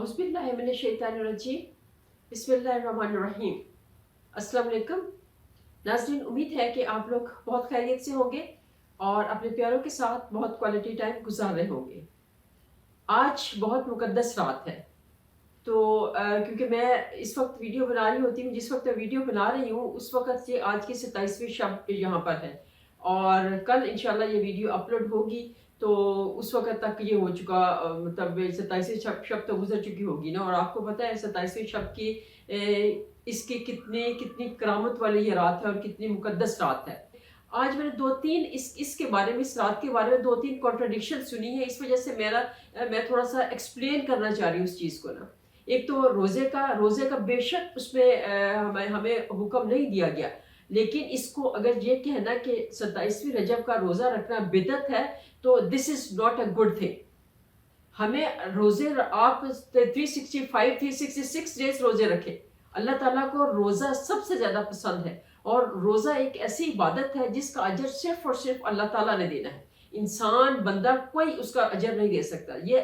औज़ुबिल्लाहिमिनश्शैतानिर्रजीम बिस्मिल्लाहिर्रहमानिर्रहीम। अस्सलाम वालेकुम नाज़रीन, उम्मीद है कि आप लोग बहुत खैरियत से होंगे और अपने प्यारों के साथ बहुत क्वालिटी टाइम गुजार रहे होंगे। आज बहुत मुकद्दस रात है, तो क्योंकि मैं इस वक्त वीडियो बना रही होती हूँ, जिस वक्त मैं वीडियो बना रही हूँ उस वक्त ये आज की 27वीं शब यहाँ पर है और कल इंशाल्लाह ये वीडियो अपलोड होगी तो उस वक्त तक ये हो चुका, मतलब 27वीं शब तो गुजर चुकी होगी ना। और आपको पता है 27वीं शब की इसकी कितनी कितनी करामत वाली ये रात है और कितनी मुकद्दस रात है। आज मैंने दो तीन इसके बारे में, इस रात के बारे में दो तीन कॉन्ट्रडिक्शन सुनी है, इस वजह से मैं थोड़ा सा एक्सप्लेन करना चाह रही हूँ उस चीज़ को ना। एक तो रोज़े का बेशक उसमें हमें हुक्म नहीं दिया गया, लेकिन इसको अगर ये कहना कि 27वीं रजब का रोज़ा रखना बिदअत है तो this is not a good thing. हमें रोज़े आप 365 366 डेज रोज़े रखें। अल्लाह ताला को रोज़ा सबसे ज़्यादा पसंद है और रोज़ा एक ऐसी इबादत है जिसका अजर सिर्फ और सिर्फ अल्लाह ताला ने देना है। इंसान बंदा कोई उसका अजर नहीं दे सकता। ये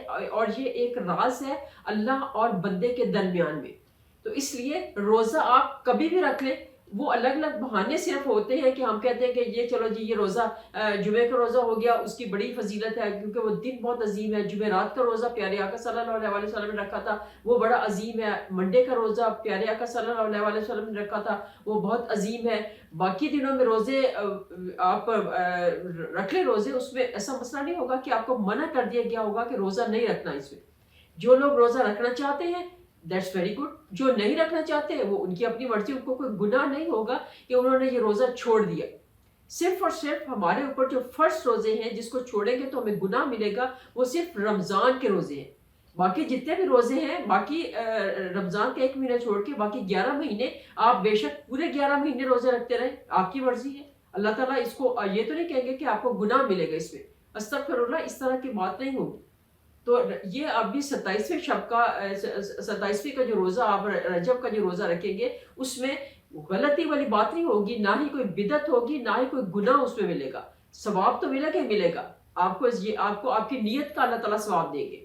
एक राज है अल्लाह और बंदे के दरमियान में। तो इसलिए रोज़ा आप कभी भी रख लें। वो अलग अलग बहाने सिर्फ होते हैं कि हम कहते हैं कि ये चलो जी ये रोज़ा जुमे का रोज़ा हो गया, उसकी बड़ी फजीलत है क्योंकि वो दिन बहुत अजीम है। जुमे रात का रोज़ा प्यारे आका सल्लल्लाहु अलैहि वसल्लम ने रखा था, वो बड़ा अजीम है। मंडे का रोज़ा प्यारे आका सल्लल्लाहु अलैहि वसल्लम ने रखा था, वो बहुत अजीम है। बाकी दिनों में रोज़े आप रख ले रोज़े, उसमें ऐसा मसला नहीं होगा कि आपको मना कर दिया गया होगा कि रोज़ा नहीं रखना। इसमें जो लोग रोज़ा रखना चाहते हैं दैट्स वेरी गुड, जो नहीं रखना चाहते हैं वो उनकी अपनी मर्जी, उनको कोई गुनाह नहीं होगा कि उन्होंने ये रोज़ा छोड़ दिया। सिर्फ और सिर्फ हमारे ऊपर जो फर्स्ट रोज़े हैं जिसको छोड़ेंगे तो हमें गुनाह मिलेगा, वो सिर्फ रमज़ान के रोज़े हैं। बाकी जितने भी रोज़े हैं, बाकी रमज़ान का एक महीना छोड़ के बाकी 11 महीने आप बेशक पूरे 11 महीने रोज़े रखते रहें, आपकी मर्जी है। अल्लाह ताला इसको ये तो नहीं कहेंगे कि आपको गुनाह मिलेगा इसमें, अस्तगफिरुल्लाह, इस तरह की बात नहीं होगी। तो ये अभी 27वें शब का 27वीं का जो रोज़ा आप रजब का जो रोज़ा रखेंगे उसमें गलती वाली बात नहीं होगी, ना ही कोई बिदत होगी, ना ही कोई गुनाह उसमें मिलेगा। सवाब तो मिलेगा ही मिलेगा आपको आपकी नीयत का अल्लाह ताला सवाब देंगे,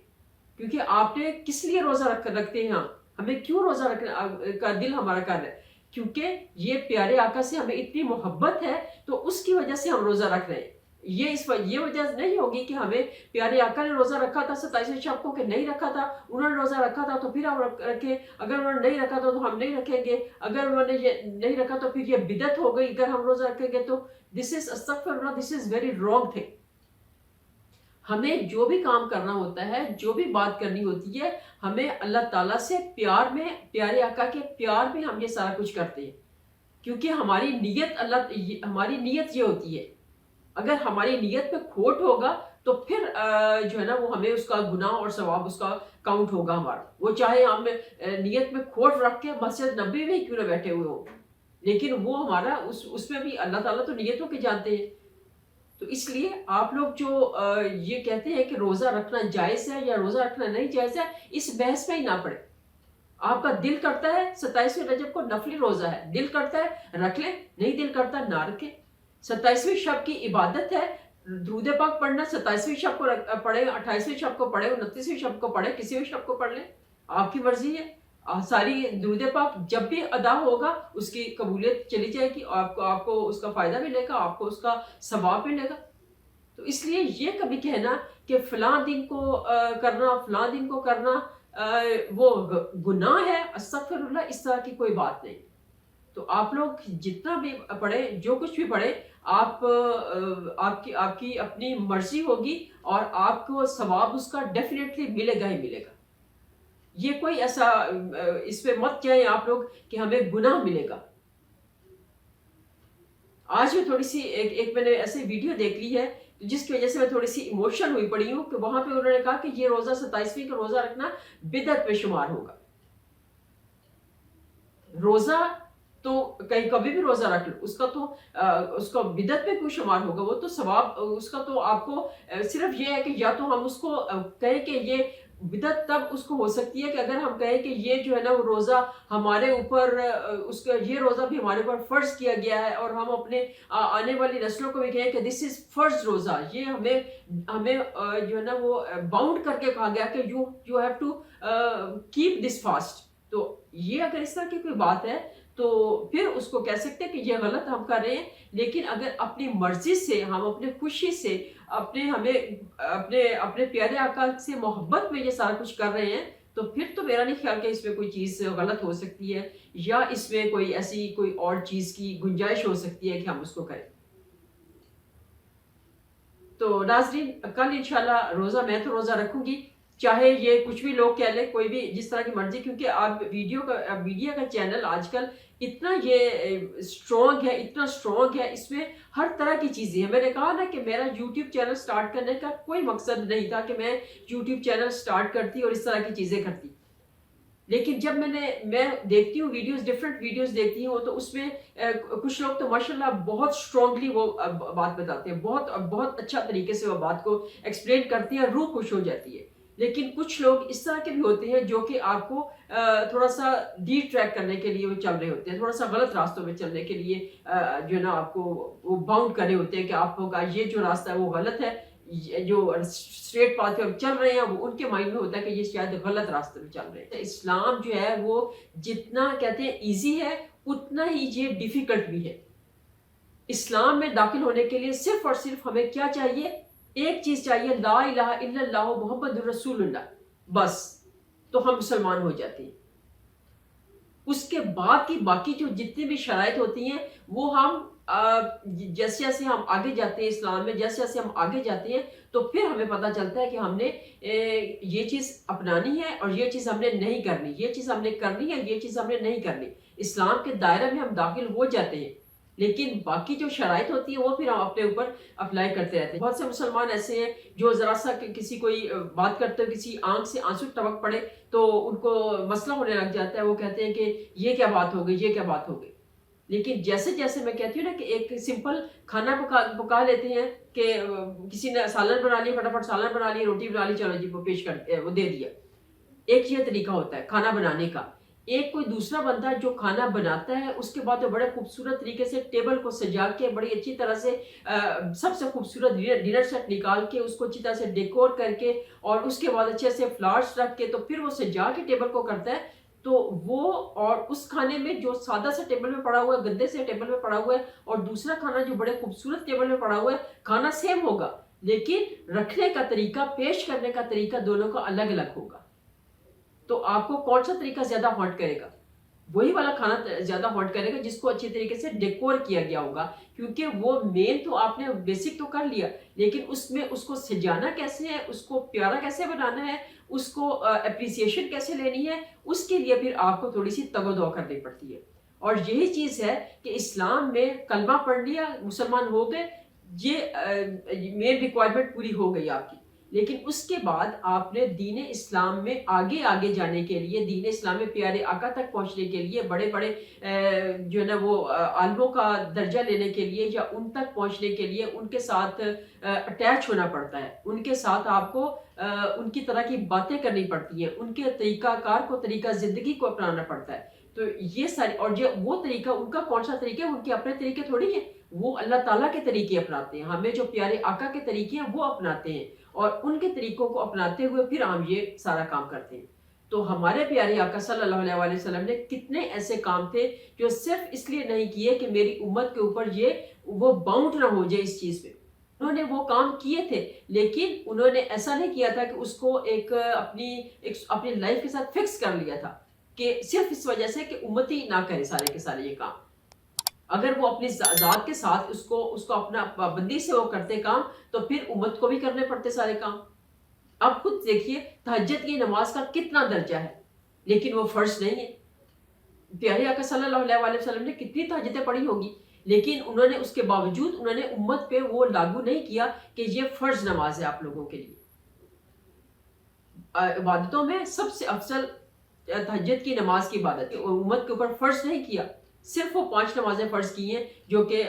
क्योंकि आपने किस लिए रोज़ा रखते हैं। हमें क्यों रोज़ा रखने का दिल हमारा कर रहा है, क्योंकि ये प्यारे आका से हमें इतनी मोहब्बत है तो उसकी वजह से हम रोज़ा रख रहे हैं। ये वजह नहीं होगी कि हमें प्यारे आका ने रोज़ा रखा था 27वें शब को कि नहीं रखा था, उन्होंने रोज़ा रखा था तो फिर हम रखें, अगर उन्होंने नहीं रखा था तो हम नहीं रखेंगे, अगर उन्होंने ये नहीं रखा तो फिर ये बिदत हो गई अगर हम रोज़ा रखेंगे तो। दिस इज अस्तगफिरुल्लाह, this is very wrong thing. हमें जो भी काम करना होता है, जो भी बात करनी होती है, हमें अल्लाह ताला से प्यार में, प्यारे आका के प्यार में हम ये सारा कुछ करते हैं, क्योंकि हमारी नीयत ये होती है। अगर हमारी नीयत में खोट होगा तो फिर जो है ना वो हमें उसका गुनाह और सवाब उसका काउंट होगा हमारा। वो चाहे हम नीयत में खोट रख के मस्जिद नबी में ही क्यों ना बैठे हुए हो, लेकिन वो हमारा उसमें भी अल्लाह ताला तो नीयतों के जानते हैं। तो इसलिए आप लोग जो ये कहते हैं कि रोज़ा रखना जायज़ है या रोज़ा रखना नहीं जायज़ है, इस बहस में ही ना पड़े। आपका दिल करता है 27वें रजब को नफली रोज़ा है, दिल करता है रख ले, नहीं दिल करता ना रखे। 27वीं शब की इबादत है, दुरूद पाक पढ़ना 27वीं शब को पढ़े, 28वीं शब को पढ़े, 29वीं शब को पढ़े, किसी भी शब को पढ़ ले, आपकी मर्जी है। सारी दुरूद पाक जब भी अदा होगा उसकी कबूलियत चली जाएगी, आपको उसका फ़ायदा मिलेगा, आपको उसका सवाब मिलेगा। तो इसलिए ये कभी कहना कि फ़लाँ दिन को करना, फ़लाँ दिन को करना वो गुनाह है, अस्तगफिरुल्लाह, इस तरह की कोई बात नहीं। तो आप लोग जितना भी पढ़े, जो कुछ भी पढ़े, आपकी आपकी अपनी मर्जी होगी और आपको सवाब उसका डेफिनेटली मिलेगा ही मिलेगा। ये कोई ऐसा इसमें मत जाए आप लोग कि हमें गुनाह मिलेगा। आज मैं थोड़ी सी एक मैंने ऐसे वीडियो देख ली है जिसकी वजह से मैं थोड़ी सी इमोशनल हुई पड़ी हूँ कि वहां पे उन्होंने कहा कि ये रोज़ा 27वीं का रोज़ा रखना बिदअत में शुमार होगा। रोज़ा तो कहीं कभी भी रोज़ा रख लो, उसका बिदअत में क्यों शुमार होगा? वो तो सवाब उसका तो आपको सिर्फ ये है कि या तो हम उसको कहें कि ये बिदअत तब उसको हो सकती है कि अगर हम कहें कि ये जो है ना वो रोज़ा हमारे ऊपर उसका ये रोज़ा भी हमारे ऊपर फ़र्ज़ किया गया है और हम अपने आने वाली नस्लों को भी कहें कि दिस इज़ फ़र्ज़ रोज़ा, ये हमें जो है ना वो बाउंड करके कहा गया कि you have to keep this fast. तो ये अगर इस तरह की कोई बात है तो फिर उसको कह सकते हैं कि ये गलत हम कर रहे हैं। लेकिन अगर अपनी मर्जी से हम अपने खुशी से अपने प्यारे आका से मोहब्बत में ये सारा कुछ कर रहे हैं तो फिर तो मेरा नहीं ख्याल कि इसमें कोई चीज़ गलत हो सकती है या इसमें कोई ऐसी कोई और चीज़ की गुंजाइश हो सकती है कि हम उसको करें। तो नाज़रीन, कल इंशाल्लाह रोज़ा मैं तो रोज़ा रखूंगी, चाहे ये कुछ भी लोग कह लें, कोई भी जिस तरह की मर्जी, क्योंकि आप मीडिया का चैनल आजकल इतना ये स्ट्रॉन्ग है, इतना स्ट्रॉन्ग है, इसमें हर तरह की चीज़ें हैं। मैंने कहा ना कि मेरा यूट्यूब चैनल स्टार्ट करने का कोई मकसद नहीं था कि मैं यूट्यूब चैनल स्टार्ट करती और इस तरह की चीज़ें करती। लेकिन जब मैं देखती हूँ वीडियोस, डिफरेंट वीडियोस देखती हूँ, तो उसमें कुछ लोग तो माशाल्लाह बहुत स्ट्रांगली वो बात बताते हैं, बहुत बहुत अच्छा तरीके से वो बात को एक्सप्लेन करते हैं, रूह खुश हो जाती है। लेकिन कुछ लोग इस तरह के भी होते हैं जो कि आपको थोड़ा सा डी ट्रैक करने के लिए वो चल रहे होते हैं, थोड़ा सा गलत रास्तों में चलने के लिए जो है ना आपको वो बाउंड कर रहे होते हैं कि आपका ये जो रास्ता है वो गलत है, जो स्ट्रेट पाथ पे चल रहे हैं वो उनके माइंड में होता है कि ये शायद गलत रास्ते में चल रहे हैं। तो इस्लाम जो है वो जितना कहते हैं इजी है उतना ही ये डिफिकल्ट भी है। इस्लाम में दाखिल होने के लिए सिर्फ और सिर्फ हमें क्या चाहिए, एक चीज चाहिए, ला इलाहा इल्लल्लाह मुहम्मदुर रसूलुल्लाह, बस तो हम मुसलमान हो जाते हैं। उसके बाद की बाकी जो जितनी भी शराइत होती हैं वो हम जैसे जैसे हम आगे जाते हैं इस्लाम में, जैसे जैसे हम आगे जाते हैं तो फिर हमें पता चलता है कि हमने ये चीज़ अपनानी है और ये चीज़ हमने नहीं करनी, ये चीज़ हमने करनी है, ये चीज़ हमने नहीं करनी। इस्लाम के दायरे में हम दाखिल हो जाते हैं, लेकिन बाकी जो शराइत होती है वो फिर हम अपने ऊपर अप्लाई करते रहते हैं। बहुत से मुसलमान ऐसे हैं जो ज़रा सा किसी कोई बात करते हुए किसी आंख से आंसू टपक पड़े तो उनको मसला होने लग जाता है, वो कहते हैं कि ये क्या बात हो गई, ये क्या बात हो गई। लेकिन जैसे जैसे मैं कहती हूँ ना कि एक सिंपल खाना पका लेते हैं कि किसी ने सालन बना लिया, फटाफट सालन बना लिया, रोटी बना ली, चलो जी वो पेश कर वो दे दिया। एक ये तरीका होता है खाना बनाने का। एक कोई दूसरा बंदा जो खाना बनाता है उसके बाद वो बड़े खूबसूरत तरीके से टेबल को सजा के बड़ी अच्छी तरह से सबसे खूबसूरत डिनर सेट निकाल के उसको अच्छी तरह से डेकोर करके और उसके बाद अच्छे से फ्लावर्स रख के तो फिर वो सजा के टेबल को करता है। तो वो और उस खाने में जो सादा सा टेबल में पड़ा हुआ है, गद्दे से टेबल में पड़ा हुआ है, और दूसरा खाना जो बड़े खूबसूरत टेबल में पड़ा हुआ है, खाना सेम होगा लेकिन रखने का तरीका, पेश करने का तरीका दोनों का अलग अलग होगा। तो आपको कौन सा तरीका ज्यादा हॉट करेगा? वही वाला खाना ज्यादा हॉट करेगा जिसको अच्छे तरीके से डेकोर किया गया होगा, क्योंकि वो मेन तो आपने बेसिक तो कर लिया, लेकिन उसमें उसको सजाना कैसे है, उसको प्यारा कैसे बनाना है, उसको अप्रिसिएशन कैसे लेनी है, उसके लिए फिर आपको थोड़ी सी तगोदो करनी पड़ती है। और यही चीज है कि इस्लाम में कलमा पढ़ लिया, मुसलमान हो गए, ये मेन रिक्वायरमेंट पूरी हो गई आपकी। लेकिन उसके बाद आपने दीन इस्लाम में आगे आगे जाने के लिए, दीन इस्लाम में प्यारे आका तक पहुंचने के लिए, बड़े बड़े जो है ना वो आलिमों का दर्जा लेने के लिए या उन तक पहुंचने के लिए उनके साथ अटैच होना पड़ता है। उनके साथ आपको उनकी तरह की बातें करनी पड़ती हैं, उनके तरीकाकार को, तरीका जिंदगी को अपनाना पड़ता है। तो ये सारी, और जो वो तरीका, उनका कौन सा तरीका है, उनके अपने तरीके थोड़ी है, वो अल्लाह ताला के तरीके अपनाते हैं, हमें जो प्यारे आका के तरीके हैं वो अपनाते हैं, और उनके तरीकों को अपनाते हुए फिर हम ये सारा काम करते हैं। तो हमारे प्यारे आका सल्लल्लाहु अलैहि वसल्लम ने कितने ऐसे काम थे जो सिर्फ इसलिए नहीं किए कि मेरी उम्मत के ऊपर ये वो बाउंड ना हो जाए इस चीज पे। उन्होंने वो काम किए थे, लेकिन उन्होंने ऐसा नहीं किया था कि उसको एक अपनी लाइफ के साथ फिक्स कर लिया था कि सिर्फ इस वजह से कि उम्मती ना करे सारे के सारे ये काम। अगर वो अपनी जात के साथ उसको अपना पाबंदी से वो करते काम, तो फिर उम्मत को भी करने पड़ते सारे काम। अब खुद देखिए तहज्जुद की नमाज का कितना दर्जा है, लेकिन वो फर्ज नहीं है। प्यारे आका सल्लल्लाहु अलैहि वसल्लम ने कितनी तहज्जुदें पढ़ी होगी, लेकिन उन्होंने उसके बावजूद उन्होंने उम्मत पे वो लागू नहीं किया कि ये फर्ज नमाज है आप लोगों के लिए। इबादतों में सबसे अफजल तहज्जुद की नमाज की इबादत है, उम्मत के ऊपर फर्ज नहीं किया। सिर्फ वो 5 नमाजें फर्ज की हैं जो कि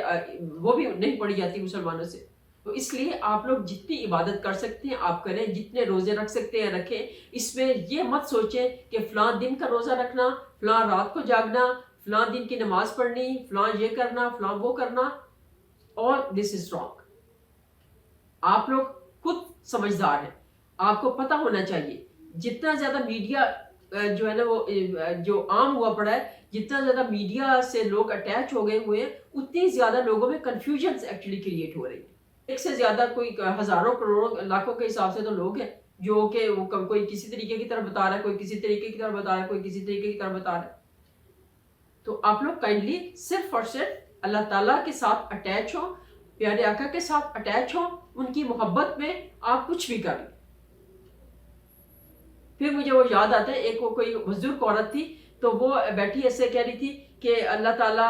वो भी नहीं पढ़ी जाती मुसलमानों से। तो इसलिए आप लोग जितनी इबादत कर सकते हैं आप करें, जितने रोजे रख सकते हैं रखें। इसमें ये मत सोचें कि फलां दिन का रोजा रखना, फलां रात को जागना, फलां दिन की नमाज पढ़नी, फलां ये करना, फलां वो करना, और दिस इज रॉन्ग। आप लोग खुद समझदार हैं, आपको पता होना चाहिए जितना ज़्यादा मीडिया जो है ना वो जो आम हुआ पड़ा है, जितना ज़्यादा मीडिया से लोग अटैच हो गए हुए हैं, उतनी ज़्यादा लोगों में कन्फ्यूजन एक्चुअली क्रिएट हो रही है। एक से ज़्यादा कोई हज़ारों करोड़ों लाखों के हिसाब से तो लोग हैं जो कि वो कोई किसी तरीके की तरफ बता रहा है, कोई किसी तरीके की तरफ बता रहा है, कोई किसी तरीके की तरफ बता रहा है। तो आप लोग काइंडली सिर्फ और सिर्फ अल्लाह ताला के साथ अटैच हो, प्यारे आका के साथ अटैच हो, उनकी मोहब्बत में आप कुछ भी कर लें। फिर मुझे वो याद आता है, एक वो कोई बुजुर्ग औरत थी, तो वो बैठी ऐसे कह रही थी कि अल्लाह ताला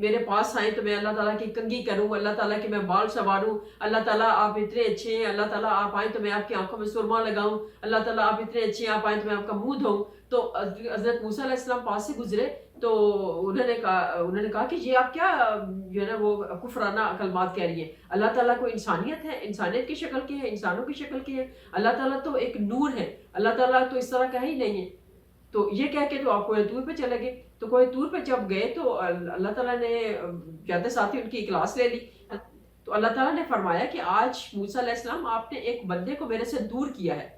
मेरे पास आए तो मैं अल्लाह ताला की कंघी करूं, अल्लाह ताला के मैं बाल संवारूं, अल्लाह ताला आप इतने अच्छे हैं, अल्लाह ताला आप आए तो मैं आपकी आंखों में सुरमा लगाऊं, अल्लाह ताला आप इतने अच्छे हैं, आप आए तो मैं आपका मुंह धोऊं। तो हजरत मूसा अलैहिस्सलाम पास से गुजरे, तो उन्होंने कहा कि ये आप क्या जो है ना वो कुफराना कलमात कह रही है। अल्लाह ताला को इंसानियत है, इंसानियत की शक्ल की है, इंसानों की शक्ल की है, अल्लाह ताला तो एक नूर है, अल्लाह ताला तो इस तरह का ही नहीं है। तो ये कह के तो आप कोई तूर पे चले गए। तो कोई तूर पे जब गए तो अल्लाह ताला ने जाते साथ ही उनकी क्लास ले ली। तो अल्लाह ताला ने फरमाया कि आज मूसा अलैहिस्सलाम आपने एक बंदे को मेरे से दूर किया है।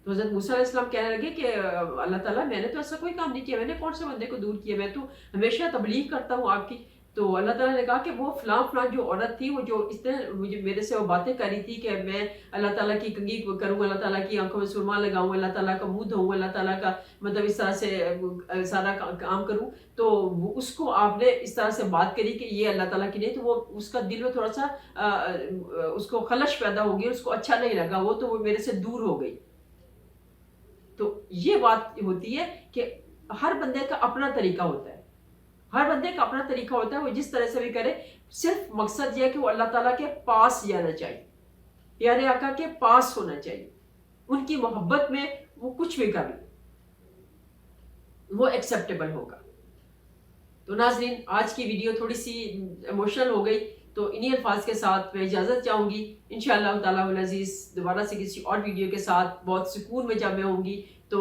तो हज़रत मूसा अलैहिस्सलाम कहने लगे कि अल्लाह ताला मैंने तो ऐसा कोई काम नहीं किया, मैंने कौन से बंदे को दूर किया, मैं तो हमेशा तबलीग करता हूँ आपकी। तो अल्लाह ताला ने कहा कि वो फलां जो औरत थी, वो जो इस तरह मुझे मेरे से वो बातें कर रही थी कि मैं अल्लाह ताला की कंघी करूँ, अल्लाह ताला की आंखों में सुरमा लगाऊँ, अल्लाह ताला का मुंह धोऊँ, अल्लाह ताला का मतलब इस तरह से सारा काम करूँ। तो उसको आपने इस तरह से बात करी कि ये अल्लाह ताला की नहीं, तो वो उसका दिल में थोड़ा सा उसको खलश पैदा हो गई, उसको अच्छा नहीं लगा, वो तो वो मेरे से दूर हो गई। तो ये बात होती है कि हर बंदे का अपना तरीका होता है, हर बंदे का अपना तरीका होता है, वो जिस तरह से भी करे। सिर्फ मकसद ये है कि वो अल्लाह ताला के पास जाना चाहिए, प्यारे आका के पास होना चाहिए, उनकी मोहब्बत में वो कुछ भी कर ले, वो एक्सेप्टेबल होगा। तो नाज़रीन, आज की वीडियो थोड़ी सी इमोशनल हो गई, तो इन्हीं अल्फाज के साथ मैं इजाज़त चाहूँगी। इंशाअल्लाह ताला वल अज़ीज़ दोबारा से किसी और वीडियो के साथ बहुत सुकून में जब मैं होंगी। तो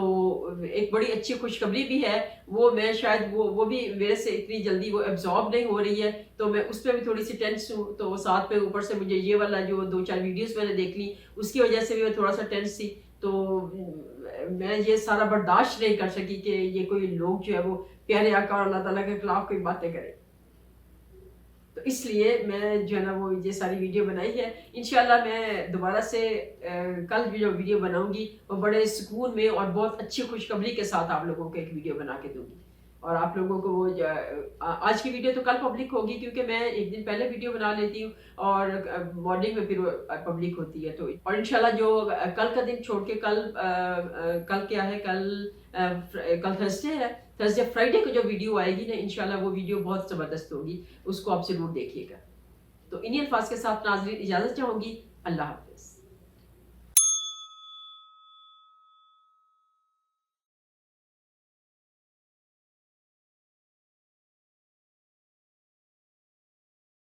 एक बड़ी अच्छी खुशखबरी भी है, वो मैं शायद वो भी मेरे से इतनी जल्दी वो एब्जॉर्ब नहीं हो रही है, तो मैं उस पर भी थोड़ी सी टेंस हूँ। तो साथ में ऊपर से मुझे ये वाला जो 2-4 वीडियोस मैंने देख ली, उसकी वजह से भी मैं थोड़ा सा टेंस थी। तो मैं ये सारा बर्दाश्त नहीं कर सकी कि ये कोई लोग जो है वो प्यारे आका और अल्लाह ताला के खिलाफ कोई बातें करें। तो इसलिए मैं जो है ना वो ये सारी वीडियो बनाई है। इंशाल्लाह मैं दोबारा से कल भी जो वीडियो बनाऊंगी वो बड़े सुकून में और बहुत अच्छी खुशखबरी के साथ आप लोगों को एक वीडियो बना के दूंगी। और आप लोगों को वो आज की वीडियो तो कल पब्लिक होगी, क्योंकि मैं एक दिन पहले वीडियो बना लेती हूँ और मॉर्निंग में फिर वो पब्लिक होती है। तो और इंशाल्लाह जो कल का दिन छोड़ के कल क्या है, कल थर्सडे है, थर्सडे फ्राइडे को जो वीडियो आएगी ना, इंशाल्लाह वो वीडियो बहुत ज़बरदस्त होगी, उसको आप ज़रूर देखिएगा। तो इन्हीं अल्फाज के साथ नाज़रीन इजाज़त चाहूँगी। अल्लाह हाफ़िज़।